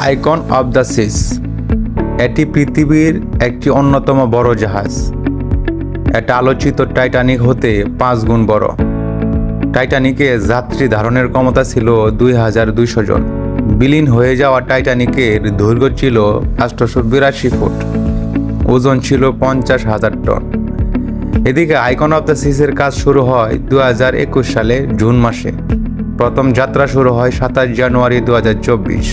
Icon of the cis. এটি পৃথিবীর একটি অন্যতম বড় জাহাজ। এটা আলোচিত টাইটানিক হতে 5 গুণ বড়। টাইটানিকে যাত্রী ধারণের ক্ষমতা ছিল 2200 জন। বিলীন হয়ে যাওয়া টাইটানিকের দৈর্ঘ্য ছিল 882 ফুট, ওজন ছিল 50,000 টন। এদিকে আইকন অব দ্য সিসের কাজ শুরু হয় 2021 সালে জুন মাসে। প্রথম যাত্রা শুরু হয় 27 জানুয়ারি 2024।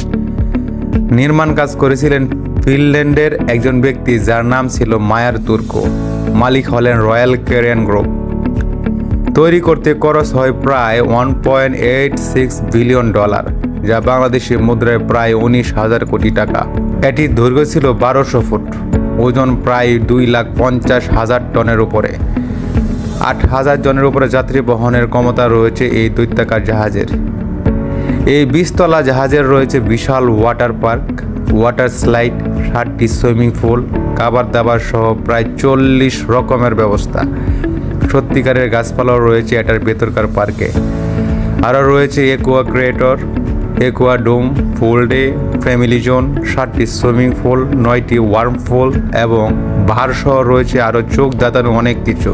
নির্মাণ কাজ করেছিলেন ফিনল্যান্ডের একজন ব্যক্তি যার নাম ছিল মায়ার তুর্কো। মালিক হলেন রয়্যাল ক্যারিয়ান গ্রুপ। তৈরি করতে খরচ হয় প্রায় $1.86 বিলিয়ন, যা বাংলাদেশি মুদ্রায় প্রায় 19,000 কোটি টাকা। এটির দৈর্ঘ্য ছিল 1200 ফুট, ওজন প্রায় 2,50,000 টনের উপরে। 8,000 জনের উপরে যাত্রী বহনের ক্ষমতা রয়েছে এই দৈত্যাকার জাহাজের। এই 20 তলা জাহাজের রয়েছে বিশাল ওয়াটার পার্ক, ওয়াটার স্লাইড, 7টি সুইমিং পুল, খাবার দাবার সহ প্রায় 40 রকমের ব্যবস্থা। সত্যিকারের গাছপালাও রয়েছে এটার ভেতরকার পার্কে। আরও রয়েছে aqua creator, aqua dome, full day, family zone, 7টি সুইমিং পুল, 9টি ওয়ার্ম পুল এবং বার সহ রয়েছে আরও চোখ ধাঁধানো অনেক কিছু,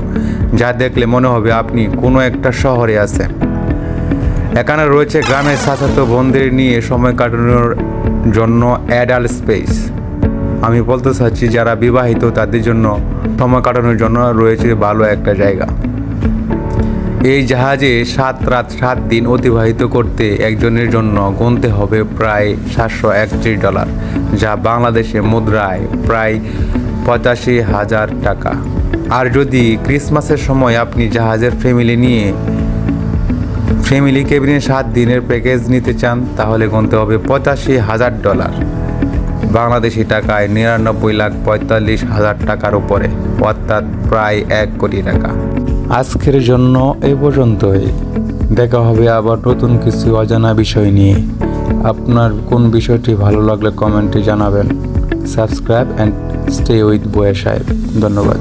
যা দেখলে মনে হবে আপনি কোনো একটা শহরে আছেন। এখানে রয়েছে গ্রামের চাচাতো বোনদের নিয়ে সময় কাটানোর জন্য অ্যাডাল্ট স্পেস। আমি বলতে চাচ্ছি যারা বিবাহিত তাদের জন্য সময় কাটানোর জন্য রয়েছে ভালো একটা জায়গা। এই জাহাজে 7 রাত 7 দিন অতিবাহিত করতে একজনের জন্য গুনতে হবে প্রায় $731, যা বাংলাদেশে মুদ্রায় প্রায় 85,000 টাকা। আর যদি ক্রিসমাসের সময় আপনি জাহাজের ফ্যামিলি কেবিনে 7 দিনের প্যাকেজ নিতে চান, তাহলে গুনতে হবে $85,000, বাংলাদেশি টাকায় 99,45,000 টাকার উপরে, অর্থাৎ প্রায় 1 কোটি টাকা। আজকের জন্য এই পর্যন্তই। দেখা হবে আবার নতুন কিছু অজানা বিষয় নিয়ে। আপনার কোন বিষয়টি ভালো লাগলে কমেন্টে জানাবেন। সাবস্ক্রাইব অ্যান্ড স্টে উইথ বুয়া সাহেব। ধন্যবাদ।